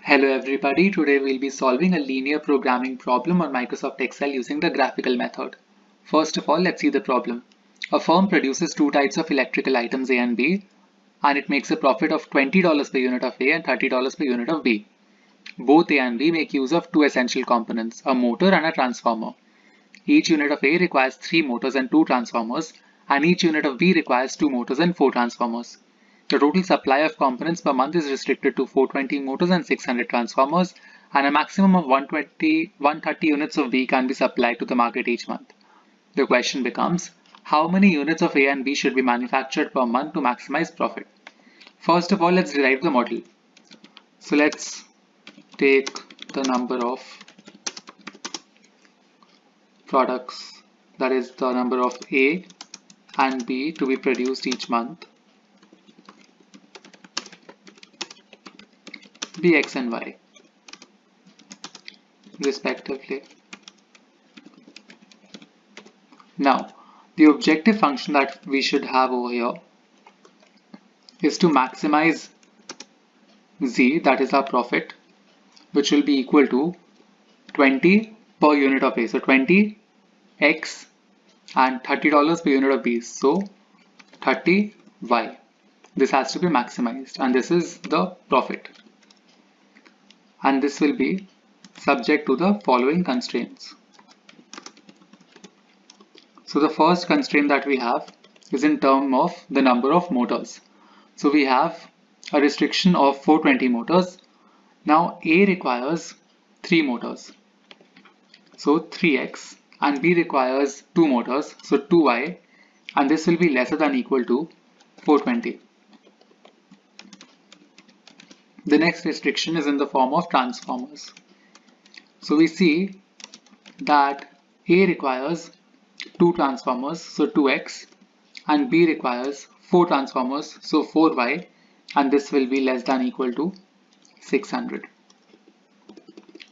Hello everybody, today we'll be solving a linear programming problem on Microsoft Excel using the graphical method. First of all, let's see the problem. A firm produces two types of electrical items A and B, and it makes a profit of $20 per unit of A and $30 per unit of B. Both A and B make use of two essential components, a motor and a transformer. Each unit of A requires 3 motors and 2 transformers, and each unit of B requires 2 motors and 4 transformers. The total supply of components per month is restricted to 420 motors and 600 transformers, and a maximum of 130 units of B can be supplied to the market each month. The question becomes, how many units of A and B should be manufactured per month to maximize profit? First of all, let's derive the model. So let's take the number of products, that is the number of A and B to be produced each month, be X and Y respectively. Now, the objective function that we should have over here is to maximize Z, that is our profit, which will be equal to 20 per unit of A. So 20 X and $30 per unit of B. So 30 Y. This has to be maximized, and this is the profit. And this will be subject to the following constraints. So the first constraint that we have is in terms of the number of motors. So we have a restriction of 420 motors. Now A requires 3 motors, so 3x, and B requires 2 motors, so 2y, and this will be lesser than equal to 420. The next restriction is in the form of transformers. So we see that A requires 2 transformers, so 2x, and B requires 4 transformers, so 4y, and this will be less than equal to 600.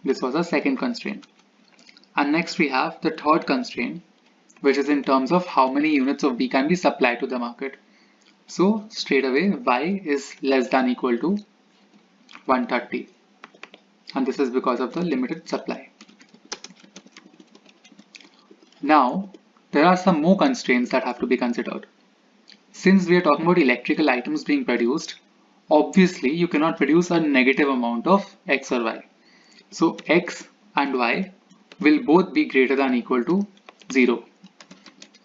This was our second constraint. And next we have the third constraint, which is in terms of how many units of B can be supplied to the market. So straight away Y is less than equal to 130, and this is because of the limited supply. Now there are some more constraints that have to be considered. Since we are talking about electrical items being produced, obviously you cannot produce a negative amount of X or Y. So X and Y will both be greater than equal to 0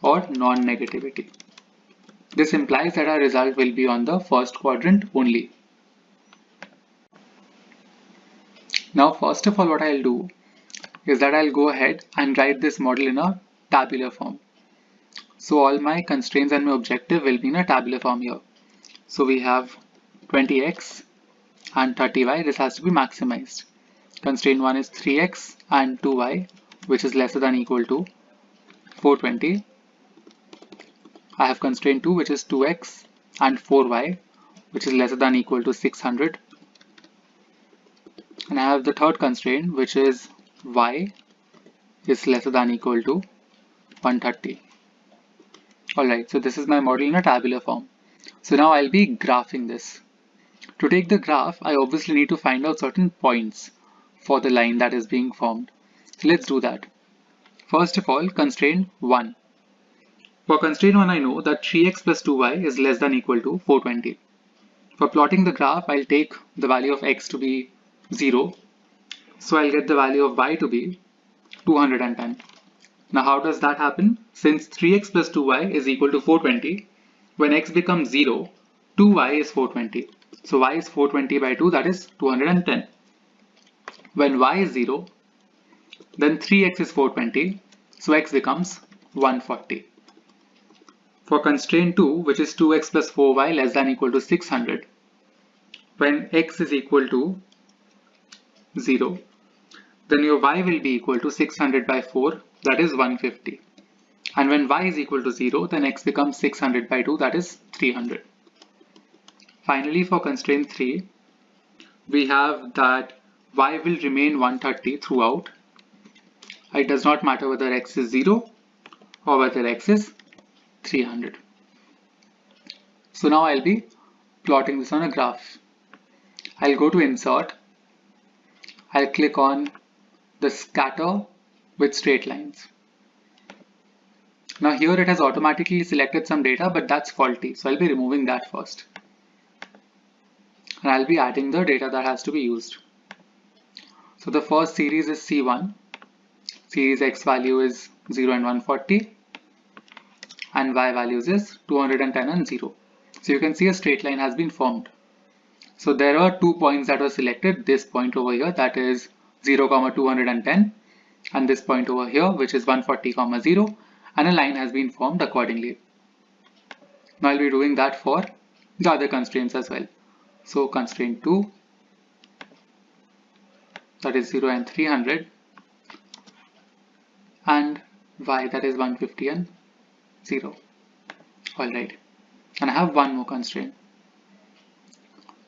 or non-negativity. This implies that our result will be on the first quadrant only. Now first of all, what I'll do is that I'll go ahead and write this model in a tabular form. So all my constraints and my objective will be in a tabular form here. So we have 20x and 30y, this has to be maximized. Constraint 1 is 3x and 2y, which is lesser than equal to 420. I have constraint 2, which is 2x and 4y, which is lesser than equal to 600. And I have the third constraint, which is y is lesser than equal to 130. Alright, so this is my model in a tabular form. So now I'll be graphing this. To take the graph, I obviously need to find out certain points for the line that is being formed. So let's do that. First of all, constraint 1. For constraint 1, I know that 3x plus 2y is less than equal to 420. For plotting the graph, I'll take the value of x to be 0. So I'll get the value of y to be 210. Now how does that happen? Since 3x plus 2y is equal to 420, when x becomes 0, 2y is 420. So y is 420 by 2, that is 210. When y is 0, then 3x is 420, so x becomes 140. For constraint 2, which is 2x plus 4y less than equal to 600, when x is equal to 0, then your y will be equal to 600 by 4, that is 150. And when y is equal to 0, then x becomes 600 by 2, that is 300. Finally, for constraint 3, we have that y will remain 130 throughout. It does not matter whether x is 0 or whether x is 300. So now I'll be plotting this on a graph. I'll go to insert I'll click on the scatter with straight lines. Now here it has automatically selected some data, but that's faulty. So I'll be removing that first. And I'll be adding the data that has to be used. So the first series is C1. Series X value is 0 and 140. And Y values is 210 and 0. So you can see a straight line has been formed. So there are 2 points that were selected. This point over here, that is 0, 210. And this point over here, which is 140, 0. And a line has been formed accordingly. Now I'll be doing that for the other constraints as well. So constraint 2, that is 0 and 300, and Y, that is 150 and 0. Alright, and I have one more constraint.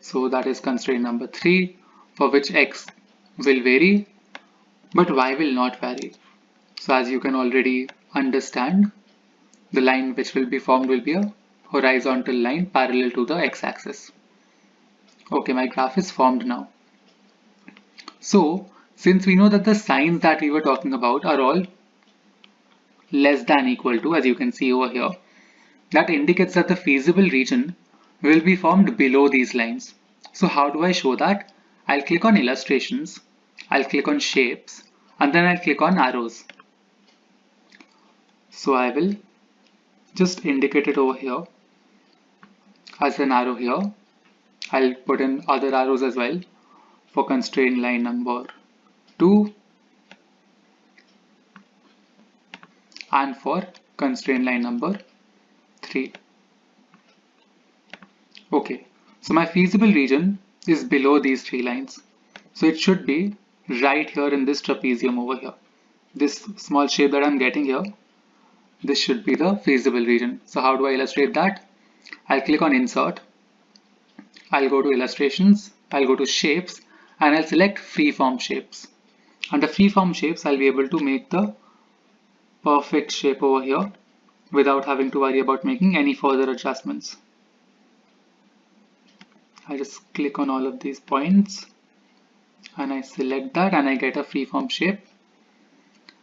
So that is constraint number 3, for which X will vary, but Y will not vary. So as you can already understand, the line which will be formed will be a horizontal line parallel to the x-axis. Okay, my graph is formed now. So since we know that the signs that we were talking about are all less than equal to, as you can see over here, that indicates that the feasible region will be formed below these lines. So how do I show that? I'll click on illustrations, I'll click on shapes, and then I'll click on arrows. So I will just indicate it over here as an arrow here. I'll put in other arrows as well for constraint line number 2 and for constraint line number 3. Okay, so my feasible region is below these 3 lines. So it should be right here in this trapezium over here. This small shape that I'm getting here, this should be the feasible region. So how do I illustrate that? I'll click on insert, I'll go to illustrations, I'll go to shapes, and I'll select freeform shapes. Under freeform shapes, I'll be able to make the perfect shape over here without having to worry about making any further adjustments. I just click on all of these points and I select that and I get a freeform shape.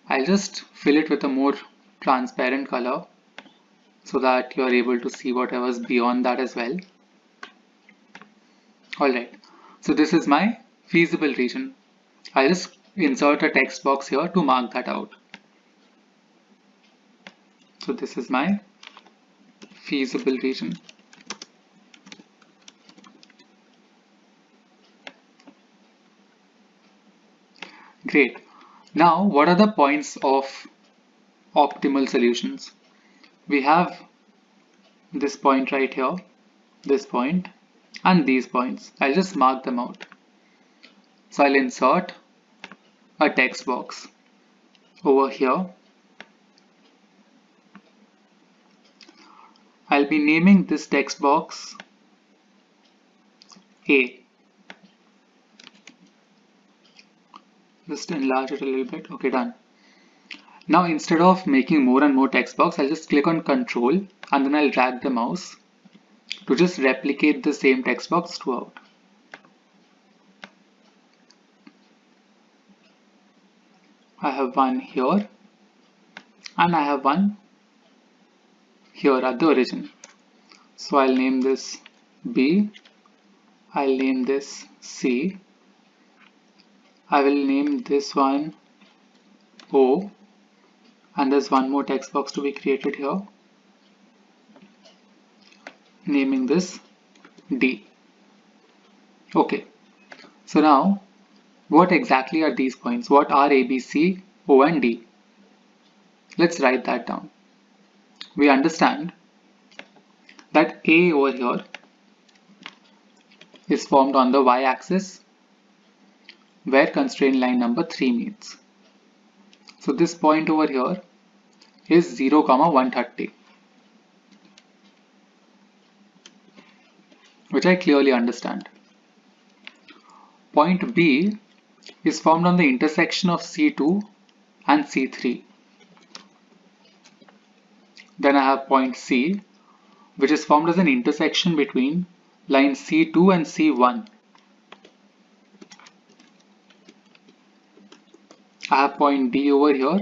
I'll just fill it with a more transparent color so that you're able to see whatever's beyond that as well. Alright, so this is my feasible region. I'll just insert a text box here to mark that out. So this is my feasible region. Great. Now, what are the points of optimal solutions? We have this point right here, this point, and these points. I'll just mark them out. So I'll insert a text box over here. I'll be naming this text box A. Just enlarge it a little bit. Okay, done. Now instead of making more and more text box, I'll just click on Control and then I'll drag the mouse to just replicate the same text box throughout. I have one here and I have one here at the origin. So I'll name this B, I'll name this C, I will name this one O, and there's one more text box to be created here, naming this D. Okay, so now what exactly are these points? What are A, B, C, O and D? Let's write that down. We understand that A over here is formed on the y-axis where constraint line number 3 meets. So this point over here is 0, 130, which I clearly understand. Point B is formed on the intersection of C2 and C3. Then I have point C, which is formed as an intersection between lines C2 and C1. I have point D over here,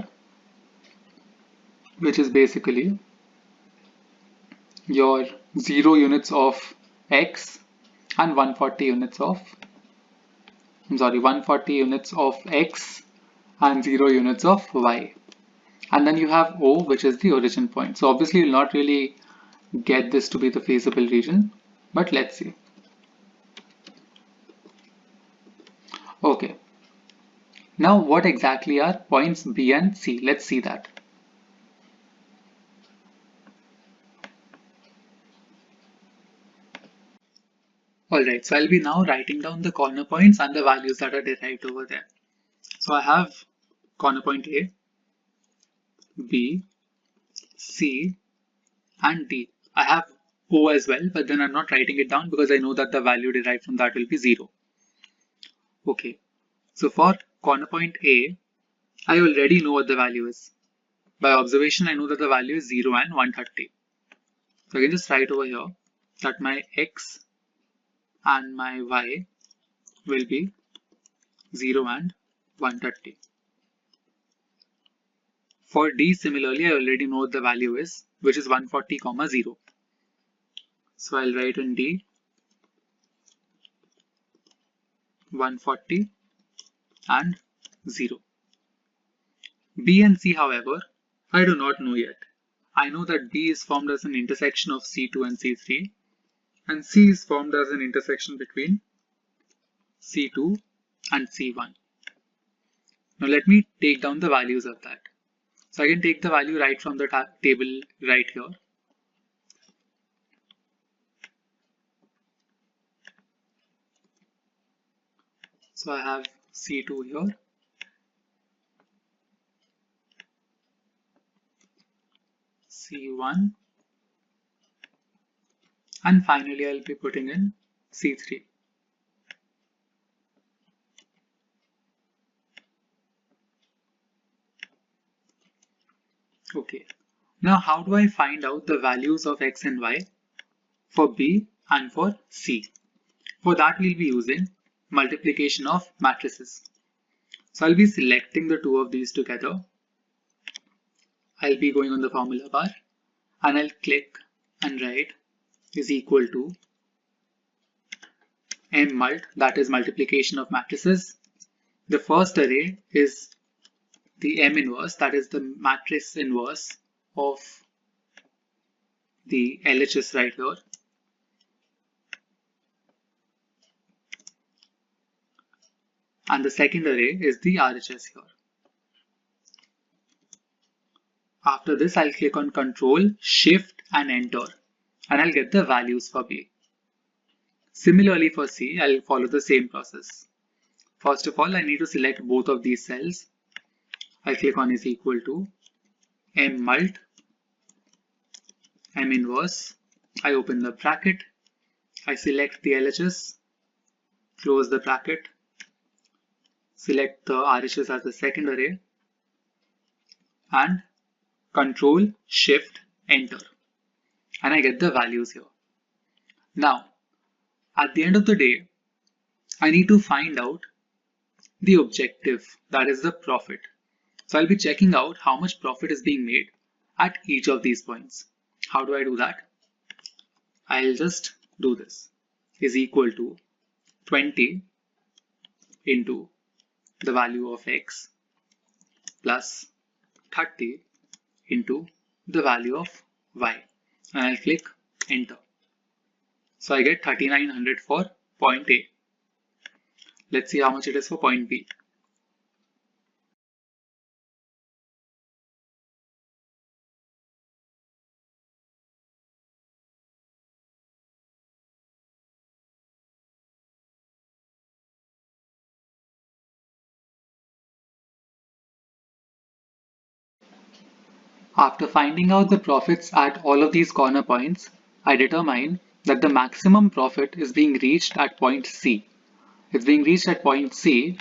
which is basically your 0 units of X and 140 units of, 140 units of X and 0 units of Y. And then you have O, which is the origin point. So obviously you'll not really get this to be the feasible region, but let's see. Okay. Now what exactly are points B and C? Let's see that. Alright, so I'll be now writing down the corner points and the values that are derived over there. So I have corner point A, B, C, and D. I have O as well, but then I'm not writing it down because I know that the value derived from that will be 0. Okay, so for corner point A, I already know what the value is. By observation, I know that the value is 0 and 130. So I can just write over here that my X and my Y will be 0 and 130. For D, similarly, I already know what the value is, which is 140, 0. So I'll write in D 140 and 0. B and C, however, I do not know yet. I know that B is formed as an intersection of C2 and C3, and C is formed as an intersection between C2 and C1. Now let me take down the values of that. So I can take the value right from the table right here. So I have C2 here, C1, and finally I'll be putting in C3. Okay, now how do I find out the values of X and Y for B and for C? For that we'll be using multiplication of matrices. So I'll be selecting the two of these together. I'll be going on the formula bar and I'll click and write is equal to M mult, that is multiplication of matrices. The first array is the M inverse, that is the matrix inverse of the LHS right here. And the second array is the RHS here. After this, I'll click on Control, Shift and Enter, and I'll get the values for B. Similarly for C, I'll follow the same process. First of all, I need to select both of these cells. I'll click on is equal to M mult, M inverse. I open the bracket. I select the LHS, close the bracket, select the RHS as the second array, and Control, Shift, Enter. And I get the values here. Now, at the end of the day, I need to find out the objective, that is the profit. So I'll be checking out how much profit is being made at each of these points. How do I do that? I'll just do this. Is equal to 20 into the value of X plus 30 into the value of Y. And I'll click Enter. So I get 3900 for point A. Let's see how much it is for point B. After finding out the profits at all of these corner points, I determine that the maximum profit is being reached at point C. It's being reached at point C,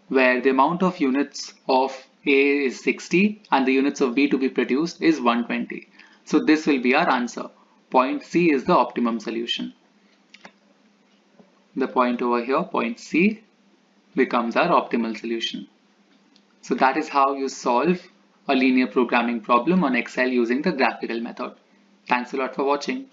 where the amount of units of A is 60 and the units of B to be produced is 120. So this will be our answer. Point C is the optimum solution. The point over here, point C, becomes our optimal solution. So that is how you solve a linear programming problem on Excel using the graphical method. Thanks a lot for watching.